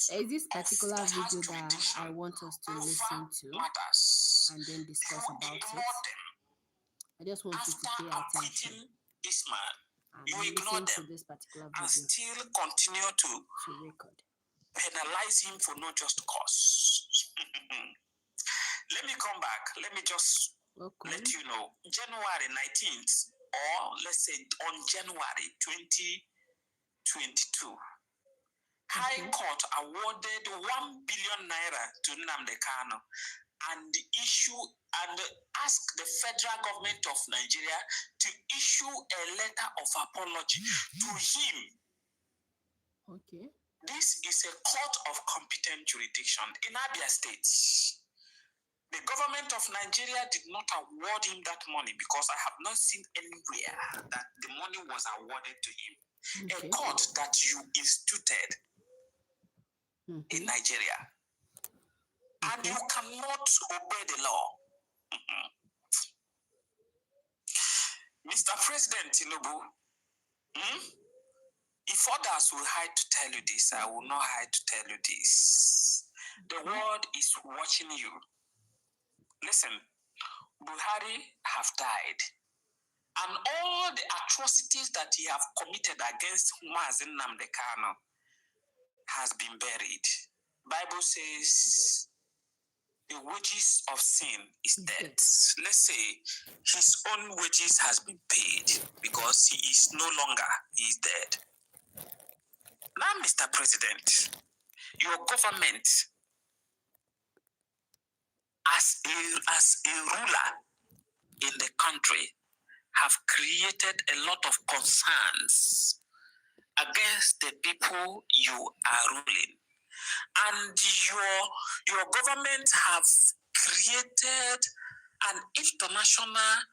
There is this particular video that I want us to listen to and then discuss about it. I just want you to pay attention and listen to this particular video and still continue to record. Penalize him for not just cause. Let me come back. Let me just let you know. January 19th, or let's say on January 2022, High Court awarded 1 billion naira to Nnamdi Kanu and asked the federal government of Nigeria to issue a letter of apology to him. Okay. This is a court of competent jurisdiction in Abia State. The government of Nigeria did not award him that money because I have not seen anywhere that the money was awarded to him. Okay. A court that you instituted in Nigeria. And you cannot obey the law. Mr. President Tinubu, if others will hide to tell you this, I will not hide to tell you this. The world is watching you. Listen, Buhari have died. And all the atrocities that he have committed against Nnamdi Kanu has been buried. Bible says the wages of sin is death. Let's say his own wages has been paid because he is no longer, he is dead. Now, Mr. President, your government, as a ruler in the country, have created a lot of concerns against the people you are ruling. And your government have created an international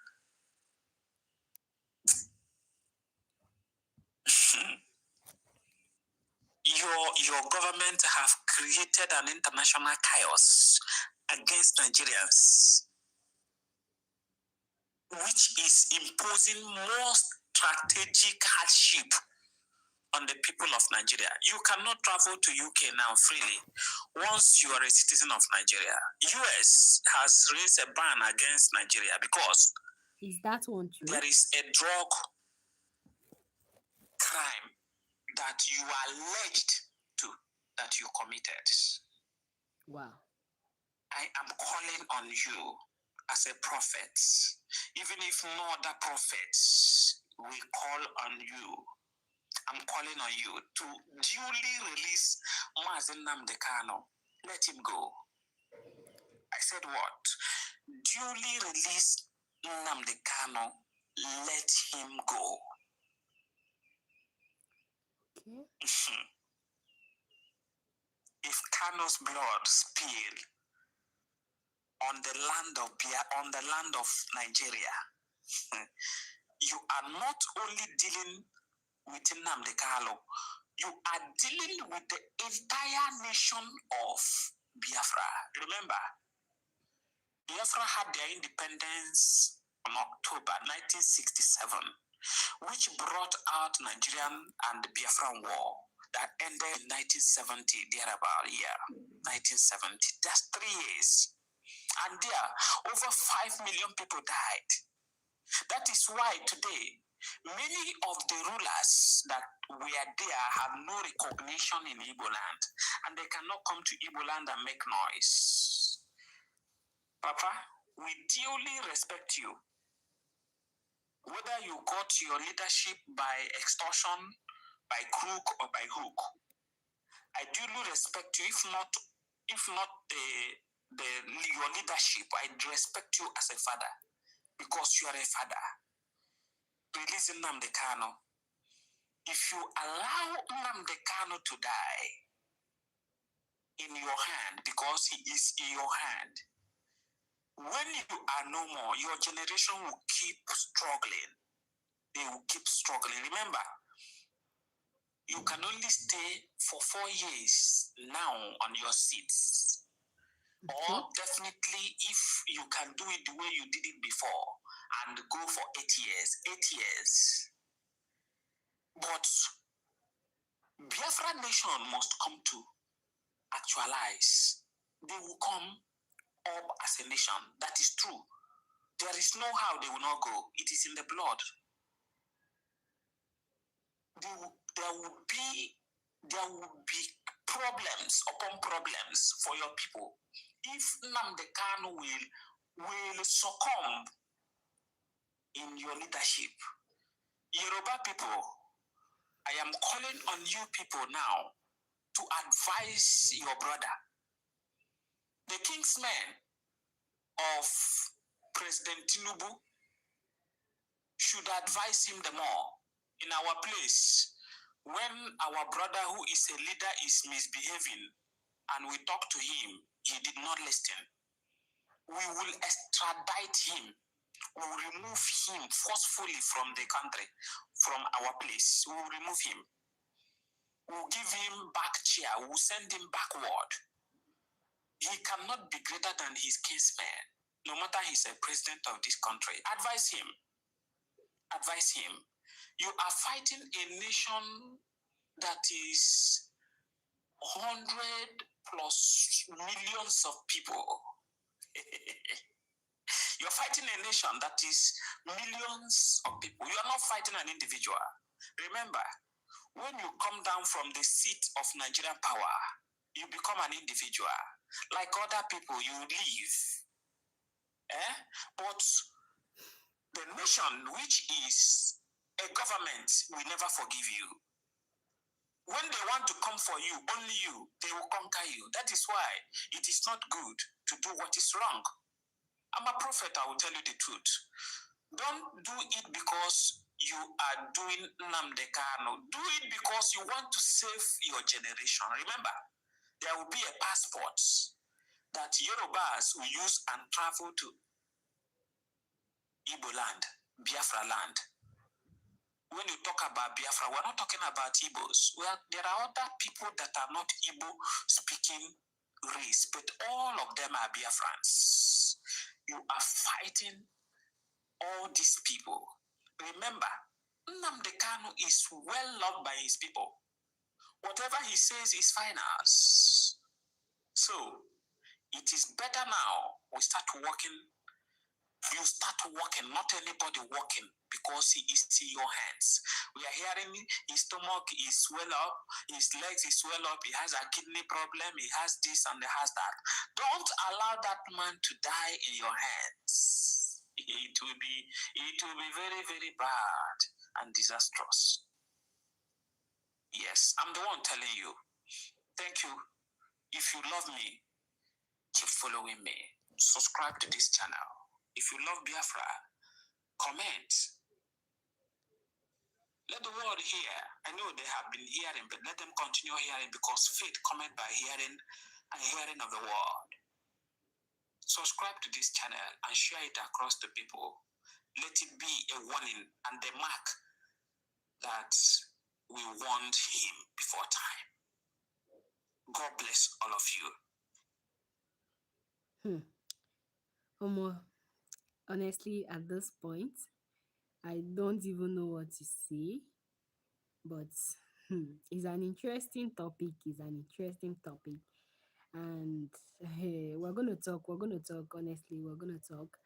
your government have created an international chaos against Nigerians, which is imposing more strategic hardship on the people of Nigeria. You cannot travel to UK now freely once you are a citizen of Nigeria. US has raised a ban against Nigeria because is that one true? There is a drug crime that you are alleged to that you committed. Wow. I am calling on you as a prophet. Even if no other prophets will call on you, I'm calling on you to duly release Nnamdi Kanu. Let him go. I said what? Duly release Nnamdi Kanu. Let him go. Okay. If Kanu's blood spill on the land of Nigeria, you are not only dealing with Nnamdi Kanu, you are dealing with the entire nation of Biafra. Remember, Biafra had their independence on October 1967, which brought out Nigerian and the Biafran War that ended in 1970, thereabout year, 1970. Just 3 years. And there, over 5 million people died. That is why today, many of the rulers that were there have no recognition in Igbo land, and they cannot come to Igbo land and make noise. Papa, we duly respect you. Whether you got your leadership by extortion, by crook, or by hook, I duly respect you. If not your leadership, I respect you as a father, because you are a father. Release Nnamdi Kanu. If you allow Nnamdi Kanu to die in your hand, because he is in your hand, when you are no more, your generation will keep struggling. They will keep struggling. Remember, you can only stay for 4 years now on your seats. Or definitely, if you can do it the way you did it before and go for 8 years, 8 years. But Biafra nation must come to actualize, they will come up as a nation. That is true. There is no how they will not go. It is in the blood. There will be problems upon problems for your people. If Nnamdi Kanu will succumb in your leadership, Yoruba people, I am calling on you people now to advise your brother. The kingsmen of President Tinubu should advise him the more. In our place, when our brother who is a leader is misbehaving and we talk to him, he did not listen. We will extradite him. We will remove him forcefully from the country, from our place. We will remove him. We will give him back chair. We will send him backward. He cannot be greater than his kinsman, no matter he's a president of this country. Advise him. Advise him. You are fighting a nation that is 100 plus millions of people. You're fighting a nation that is millions of people. You are not fighting an individual. Remember, when you come down from the seat of Nigerian power, you become an individual. Like other people, you live. But the nation, which is a government, will never forgive you. When they want to come for you, only you, they will conquer you. That is why it is not good to do what is wrong. I'm a prophet, I will tell you the truth. Don't do it because you are doing Nnamdi Kanu. Do it because you want to save your generation. Remember, there will be a passport that Yorubas will use and travel to Igbo land, Biafra land. When you talk about Biafra, we're not talking about Igbos. There are other people that are not Igbo-speaking race, but all of them are Biafrans. You are fighting all these people. Remember, Nnamdi Kanu is well loved by his people. Whatever he says is finance. So, it is better now we start working. You start working, not anybody working, because he is in your hands. We are hearing his stomach is swell up, his legs is swell up, he has a kidney problem, he has this and he has that. Don't allow that man to die in your hands. It will be very, very bad and disastrous. Yes, I'm the one telling you. Thank you. If you love me, keep following me. Subscribe to this channel. If you love Biafra, comment. Let the world hear. I know they have been hearing, but let them continue hearing, because faith cometh by hearing and hearing of the word. Subscribe to this channel and share it across the people. Let it be a warning and the mark that we want him before time. God bless all of you. Honestly, at this point, I don't even know what to say. But it's an interesting topic. And hey, we're gonna talk. Honestly, we're gonna talk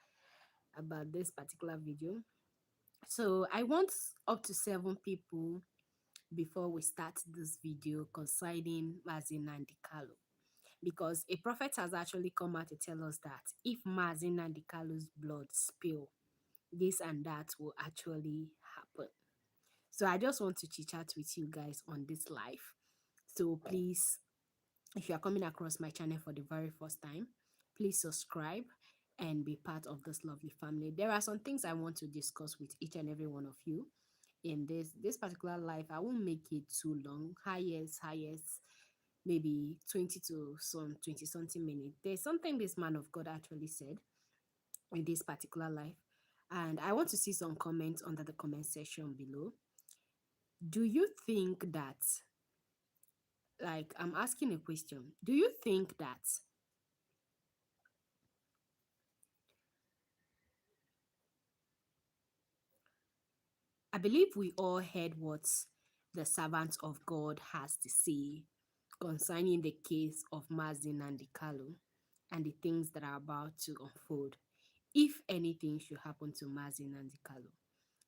about this particular video. So I want up to 7 people before we start this video concerning Nnamdi Kanu, because a prophet has actually come out to tell us that if Nnamdi Kanu's blood spill, this and that will actually happen. So I just want to chit chat with you guys on this live. So please, if you are coming across my channel for the very first time, please subscribe and be part of this lovely family. There are some things I want to discuss with each and every one of you in this particular live. I won't make it too long. Highest maybe 20 to some 20 something minutes. There's something this man of God actually said in this particular live, and I want to see some comments under the comment section below. Do you think that, like, I'm asking a question, do you think that I believe we all heard what the servant of God has to say concerning the case of 𝐒𝐻𝐾 and the things that are about to unfold, if anything should happen to 𝐒𝐻𝐾.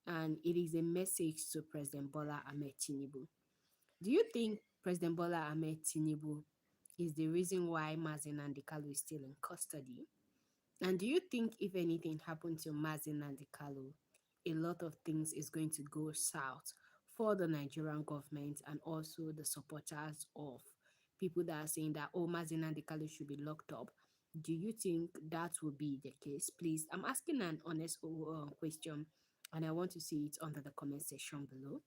And it is a message to President Bola Ahmed Tinubu. Do you think President Bola Ahmed Tinubu is the reason why 𝐒𝐻𝐾 is still in custody? And do you think if anything happened to 𝐒𝐻𝐾, a lot of things is going to go south for the Nigerian government and also the supporters of people that are saying that, oh, 𝐒𝐻𝐾 should be locked up? Do you think that will be the case? Please, I'm asking an honest question, and I want to see it under the comment section below.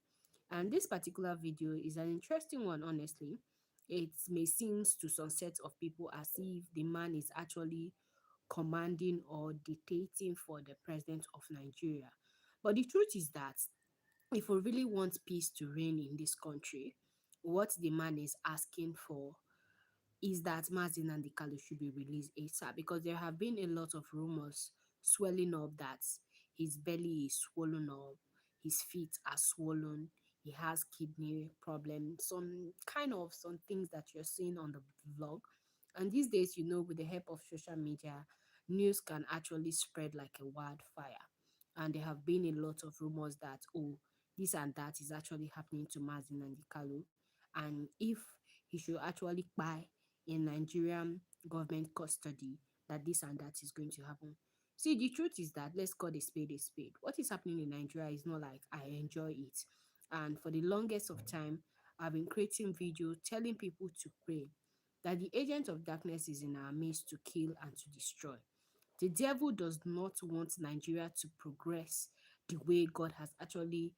And this particular video is an interesting one, honestly. It may seem to some set of people as if the man is actually commanding or dictating for the president of Nigeria. But the truth is that if we really want peace to reign in this country, what the man is asking for is that 𝐒𝐻𝐾 should be released ASAP, because there have been a lot of rumors swelling up that his belly is swollen up, his feet are swollen, he has kidney problems, some things that you're seeing on the vlog. And these days, with the help of social media, news can actually spread like a wildfire. And there have been a lot of rumors that, oh, this and that is actually happening to 𝐒𝐻𝐾, and if he should actually buy in Nigerian government custody, that this and that is going to happen. See, the truth is that let's call a spade a spade. What is happening in Nigeria is not like I enjoy it. And for the longest of time, I've been creating videos telling people to pray that the agent of darkness is in our midst to kill and to destroy. The devil does not want Nigeria to progress the way God has actually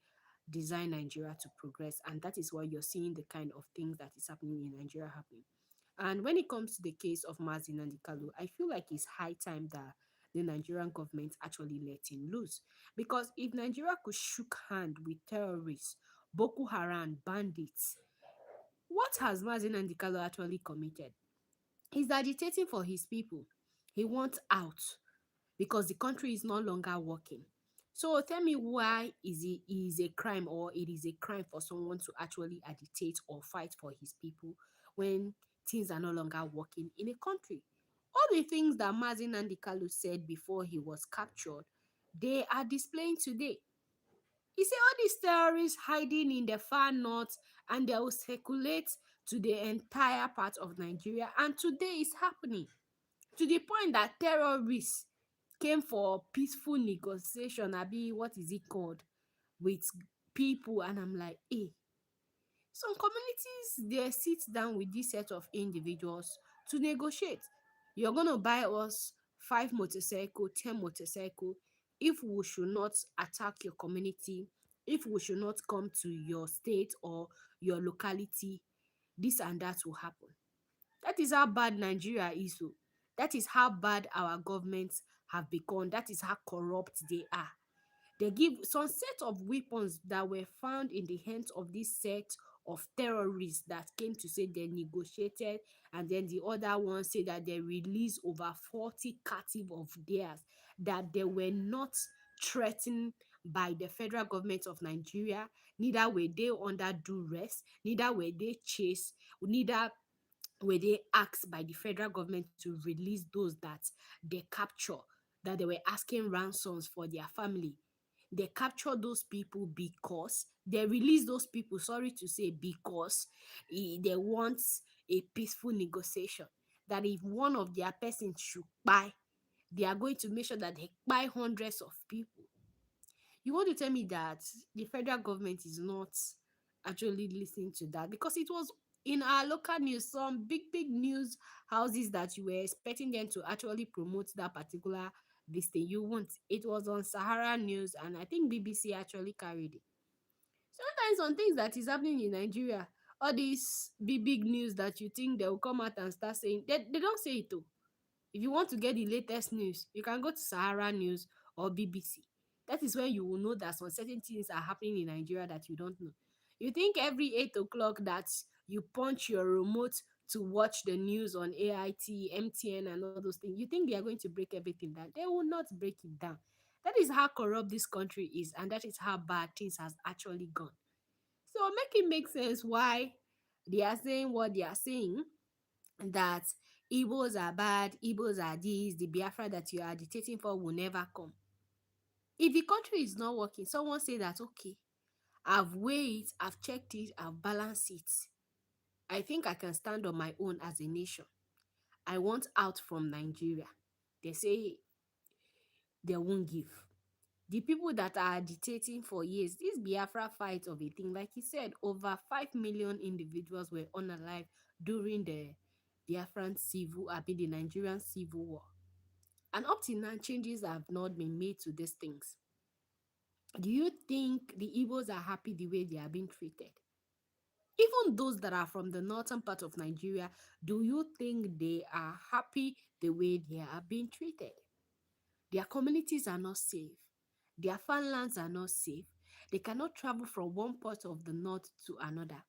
designed Nigeria to progress. And that is why you're seeing the kind of things that is happening in Nigeria happening. And when it comes to the case of 𝐒𝐻𝐾, I feel like it's high time that the Nigerian government actually let him loose. Because if Nigeria could shook hand with terrorists, Boko Haram, bandits, what has 𝐒𝐻𝐾 actually committed? He's agitating for his people. He wants out because the country is no longer working. So tell me, why is a crime, or it is a crime for someone to actually agitate or fight for his people when things are no longer working in a country? All the things that 𝐒𝐻𝐾 said before he was captured, they are displaying today. He said all these terrorists hiding in the far north, and they will circulate to the entire part of Nigeria. And today it's happening to the point that terrorists came for peaceful negotiation, abi what is it called, with people. And I'm like, hey, some communities, they sit down with this set of individuals to negotiate. You're going to buy us 5 motorcycle, 10 motorcycle if we should not attack your community, if we should not come to your state or your locality, this and that will happen. That is how bad Nigeria is. So that is how bad our governments have become. That is how corrupt they are. They give some set of weapons that were found in the hands of this set of terrorists that came to say they negotiated, and then the other one say that they released over 40 captive of theirs, that they were not threatened by the federal government of Nigeria, neither were they under duress, neither were they chased, neither were they asked by the federal government to release those that they capture, that they were asking ransoms for their family. They captured those people because they released those people, sorry to say, because they want a peaceful negotiation. That if one of their persons should buy, they are going to make sure that they buy hundreds of people. You want to tell me that the federal government is not actually listening to that? Because it was in our local news, some big news houses that you were expecting them to actually promote that particular this thing. You won't. It was on Sahara News, and I think BBC actually carried it. Sometimes on things that is happening in Nigeria, all these big news that you think they will come out and start saying, they don't say it though. If you want to get the latest news, you can go to Sahara News or BBC. That is when you will know that some certain things are happening in Nigeria that you don't know. You think every 8 o'clock that you punch your remote to watch the news on AIT, MTN, and all those things, you think they are going to break everything down? They will not break it down. That is how corrupt this country is, and that is how bad things has actually gone. So make it make sense why They are saying what they are saying, that Igbos are bad, Igbos are this, the Biafra that you are agitating for will never come. If the country is not working, someone say that, okay, I've weighed it, I've checked it, I've balanced it. I think I can stand on my own as a nation. I want out from Nigeria. They say they won't give. The people that are agitating for years, this Biafra fight of a thing, like he said, over 5 million individuals were unalive during the Biafran civil, the Nigerian civil war. And up till now, changes have not been made to these things. Do you think the Igbos are happy the way they are being treated? Even those that are from the northern part of Nigeria, do you think they are happy the way they are being treated? Their communities are not safe. Their farmlands are not safe. They cannot travel from one part of the north to another.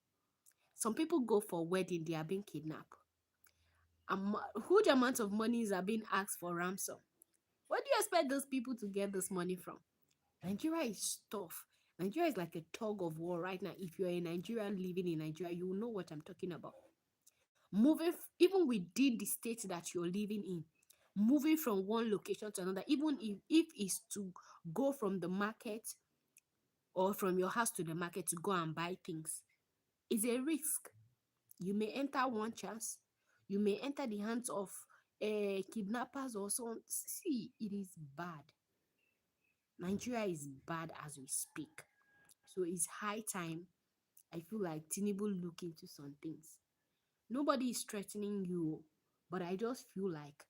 Some people go for wedding, they are being kidnapped. Huge amounts of monies are being asked for ransom. Where do you expect those people to get this money from? Nigeria is tough. Nigeria is like a tug of war right now. If you're a Nigerian living in Nigeria, you will know what I'm talking about. Even within the state that you're living in, moving from one location to another, even if it's to go from the market or from your house to the market to go and buy things, is a risk. You may enter one chance, you may enter the hands of kidnappers or so on. See, it is bad. Nigeria is bad as we speak. So it's high time, I feel like, Tinubu look into some things. Nobody is threatening you, but I just feel like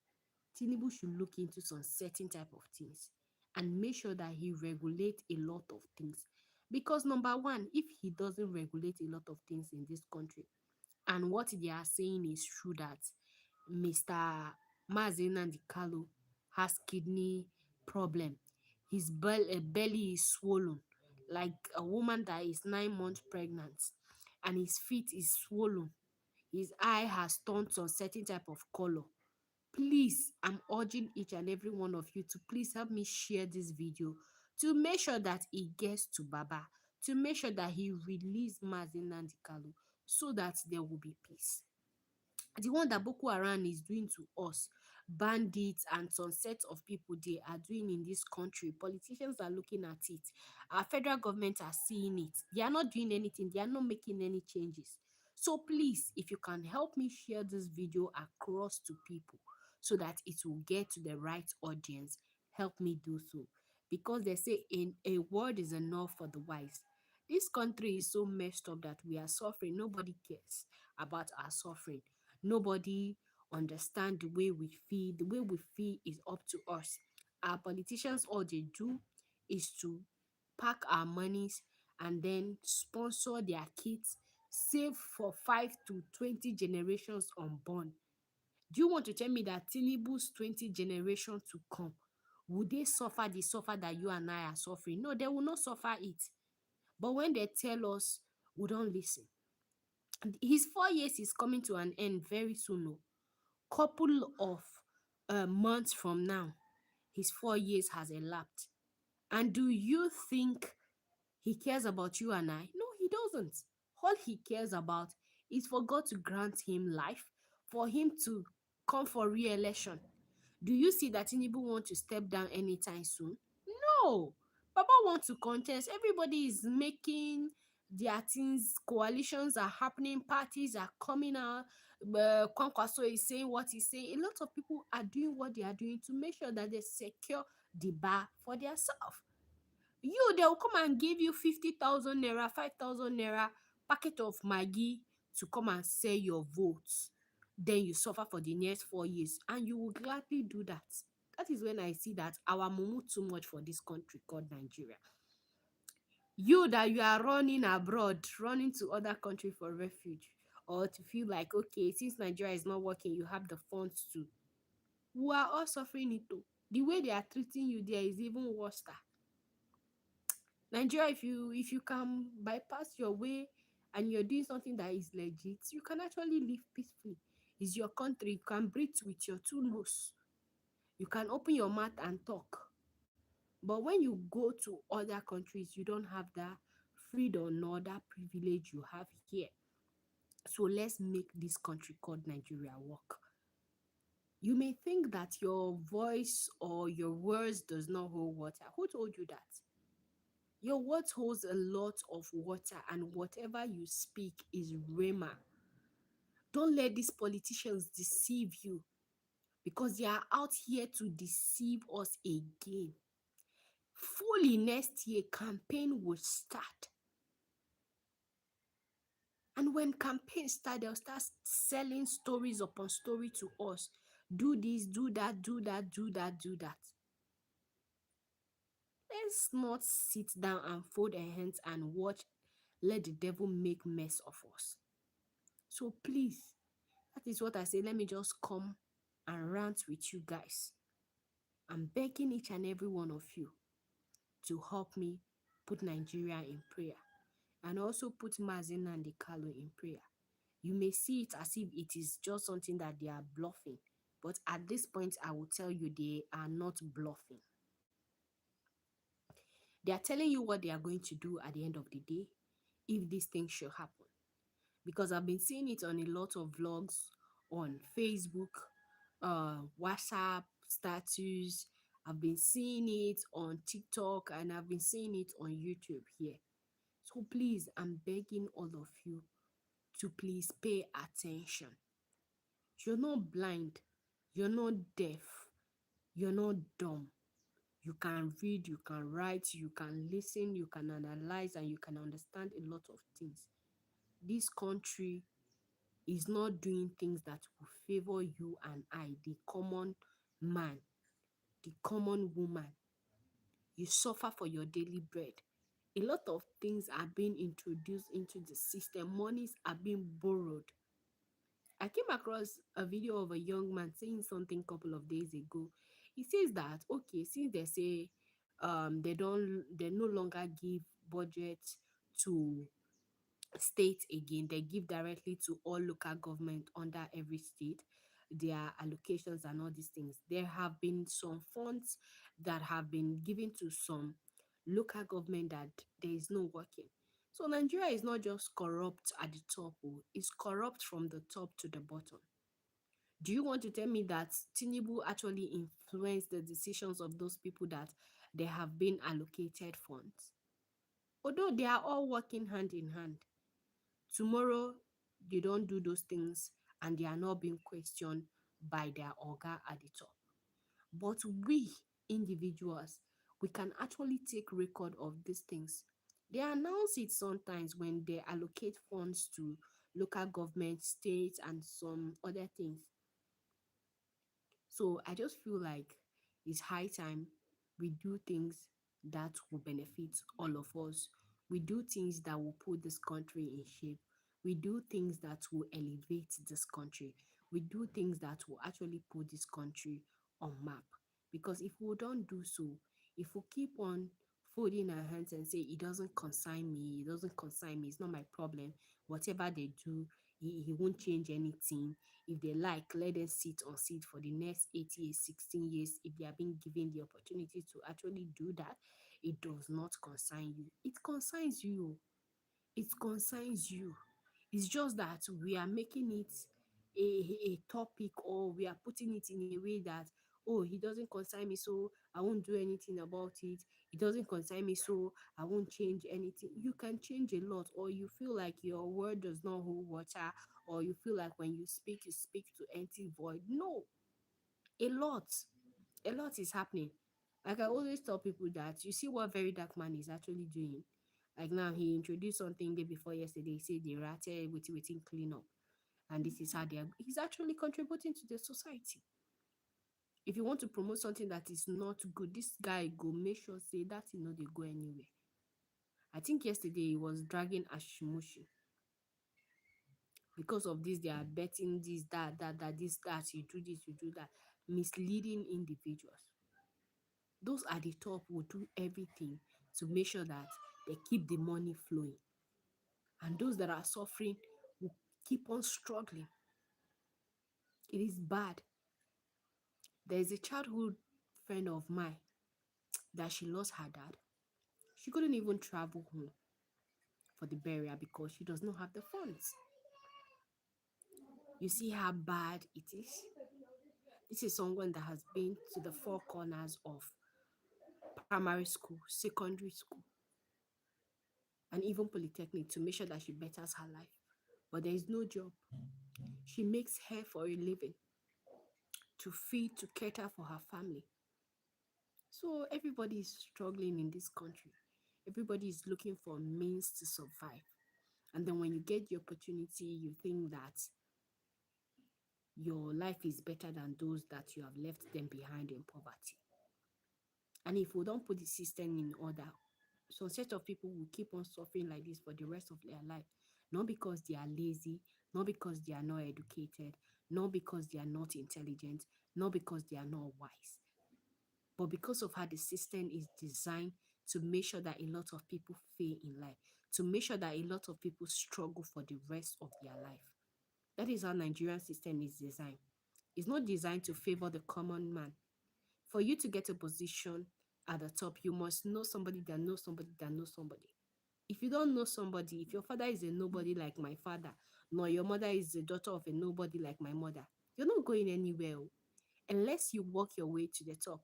Tinubu should look into some certain type of things and make sure that he regulate a lot of things. Because number one, if he doesn't regulate a lot of things in this country, and what they are saying is true, that Mr. 𝐒𝐻𝐫𝐤𝐻𝐿 has kidney problem. His belly is swollen, like a woman that is 9 months pregnant, and his feet is swollen. His eye has turned to a certain type of color. Please, I'm urging each and every one of you to please help me share this video to make sure that it gets to Baba, to make sure that he release Nnamdi Kanu, so that there will be peace. The one that Boko Haram is doing to us, bandits and some sets of people they are doing in this country, politicians are looking at it. Our federal government are seeing it. They are not doing anything. They are not making any changes. So please, if you can help me share this video across to people so that it will get to the right audience, help me do so. Because they say in a word is enough for the wise. This country is so messed up that we are suffering. Nobody cares about our suffering. Nobody understand the way we feel. The way we feel is up to us. Our politicians, all they do is to pack our monies and then sponsor their kids, save for 5 to 20 generations unborn. Do you want to tell me that Tinubu's 20 generations to come, would they suffer the suffer that you and I are suffering? No, they will not suffer it. But when they tell us, we don't listen. His 4 years is coming to an end very soon. Oh. Couple of months from now, his 4 years has elapsed. And do you think he cares about you and I? No, he doesn't. All he cares about is for God to grant him life, for him to come for re-election. Do you see that Tinubu want to step down anytime soon? No. Papa wants to contest. Everybody is making their things. Coalitions are happening. Parties are coming out. Kwankwaso is saying what he's saying. A lot of people are doing what they are doing to make sure that they secure the bar for themselves. They will come and give you 50,000 naira, 5,000 naira packet of Maggi to come and sell your votes. Then you suffer for the next 4 years, and you will gladly do that. That is when I see that our mumu too much for this country called Nigeria. You are running abroad, running to other country for refuge, or to feel like, okay, since Nigeria is not working, you have the funds to. We are all suffering it too. The way they are treating you there is even worse. Nigeria, if you can bypass your way and you're doing something that is legit, you can actually live peacefully. It's your country. You can breathe with your two nose. You can open your mouth and talk. But when you go to other countries, you don't have that freedom nor that privilege you have here. So let's make this country called Nigeria work. You may think that your voice or your words does not hold water. Who told you that? Your words holds a lot of water, and whatever you speak is rhema. Don't let these politicians deceive you, because they are out here to deceive us again. Fully next year, campaign will start. And when campaigns start, they'll start selling stories upon story to us. Do this, do that, do that, do that, do that. Let's not sit down and fold our hands and watch, let the devil make mess of us. So please, that is what I say. Let me just come and rant with you guys. I'm begging each and every one of you to help me put Nigeria in prayer, and also put Mazi Nnamdi Kanu in prayer. You may see it as if it is just something that they are bluffing, but at this point, I will tell you they are not bluffing. They are telling you what they are going to do at the end of the day if this thing should happen. Because I've been seeing it on a lot of vlogs on Facebook, WhatsApp status. I've been seeing it on TikTok, and I've been seeing it on YouTube here. So please, I'm begging all of you to please pay attention. You're not blind, you're not deaf, you're not dumb. You can read, you can write, you can listen, you can analyze, and you can understand a lot of things. This country is not doing things that will favor you and I, the common man, the common woman. You suffer for your daily bread. A lot of things are being introduced into the system. Monies are being borrowed. I came across a video of a young man saying something a couple of days ago. He says that, okay, since they say they no longer give budget to state again, they give directly to all local government under every state, their allocations and all these things. There have been some funds that have been given to some local government that there is no working. So Nigeria is not just corrupt at the top, it's corrupt from the top to the bottom. Do you want to tell me that Tinubu actually influenced the decisions of those people that they have been allocated funds? Although they are all working hand in hand, tomorrow they don't do those things and they are not being questioned by their orga at the top. But we individuals, we can actually take record of these things. They announce it sometimes when they allocate funds to local government, states, and some other things. So I just feel like it's high time we do things that will benefit all of us. We do things that will put this country in shape. We do things that will elevate this country. We do things that will actually put this country on map. Because if we don't do so, if we keep on folding our hands and say it doesn't concern me, it doesn't concern me, it's not my problem, whatever they do, he won't change anything. If they like, let them sit on seat for the next 8 years, 16 years. If they are being given the opportunity to actually do that, it does not concern you. It concerns you. It concerns you. It's just that we are making it a topic, or we are putting it in a way that, oh, he doesn't concern me, so I won't do anything about it. It doesn't concern me, so I won't change anything. You can change a lot, or you feel like your word does not hold water, or you feel like when you speak to empty void. No, a lot, a lot is happening. Like I always tell people that you see what Very Dark Man is actually doing. Like now, he introduced something day before yesterday. He said they ratted waiting clean up, and this is how they are. He's actually contributing to the society. If you want to promote something that is not good, this guy go make sure say that they go anywhere. I think yesterday he was dragging Ashimushi. Because of this, they are betting this, that, you do this, you do that, misleading individuals. Those at the top will do everything to make sure that they keep the money flowing. And those that are suffering will keep on struggling. It is bad. There is a childhood friend of mine that she lost her dad. She couldn't even travel home for the burial because she does not have the funds. You see how bad it is? This is someone that has been to the four corners of primary school, secondary school, and even polytechnic to make sure that she betters her life. But there is no job. She makes hair for a living to feed, to cater for her family. So everybody is struggling in this country. Everybody is looking for means to survive. And then when you get the opportunity, you think that your life is better than those that you have left them behind in poverty. And if we don't put the system in order, some set of people will keep on suffering like this for the rest of their life. Not because they are lazy, not because they are not educated, not because they are not intelligent, not because they are not wise, but because of how the system is designed to make sure that a lot of people fail in life, to make sure that a lot of people struggle for the rest of their life. That is how Nigerian system is designed. It's not designed to favor the common man. For you to get a position at the top, you must know somebody that knows somebody that knows somebody. If you don't know somebody, if your father is a nobody like my father, nor your mother is the daughter of a nobody like my mother, you're not going anywhere unless you work your way to the top.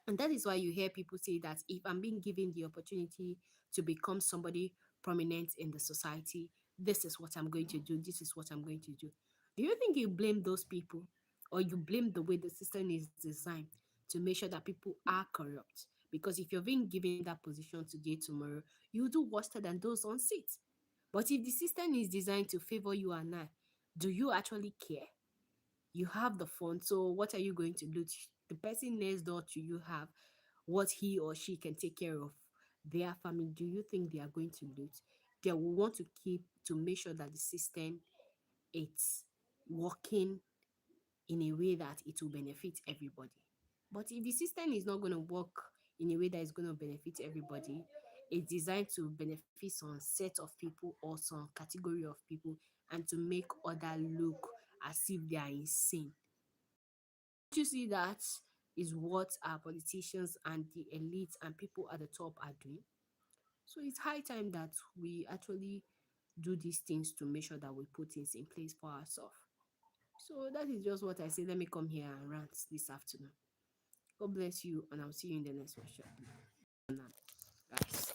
And that is why you hear people say that if I'm being given the opportunity to become somebody prominent in the society, this is what I'm going to do, this is what I'm going to do. Do you think you blame those people, or you blame the way the system is designed to make sure that people are corrupt? Because if you're being given that position today, tomorrow, you do worse than those on seat. But if the system is designed to favor you and I, do you actually care? You have the phone, so what are you going to do? The person next door to you have what he or she can take care of their family. Do you think they are going to loot? They will want to keep to make sure that the system it's working in a way that it will benefit everybody. But if the system is not going to work in a way that is going to benefit everybody, it's designed to benefit some set of people or some category of people and to make other look as if they are insane. Don't you see that is what our politicians and the elites and people at the top are doing? So it's high time that we actually do these things to make sure that we put things in place for ourselves. So that is just what I say. Let me come here and rant this afternoon. God bless you, and I'll see you in the next workshop. Guys.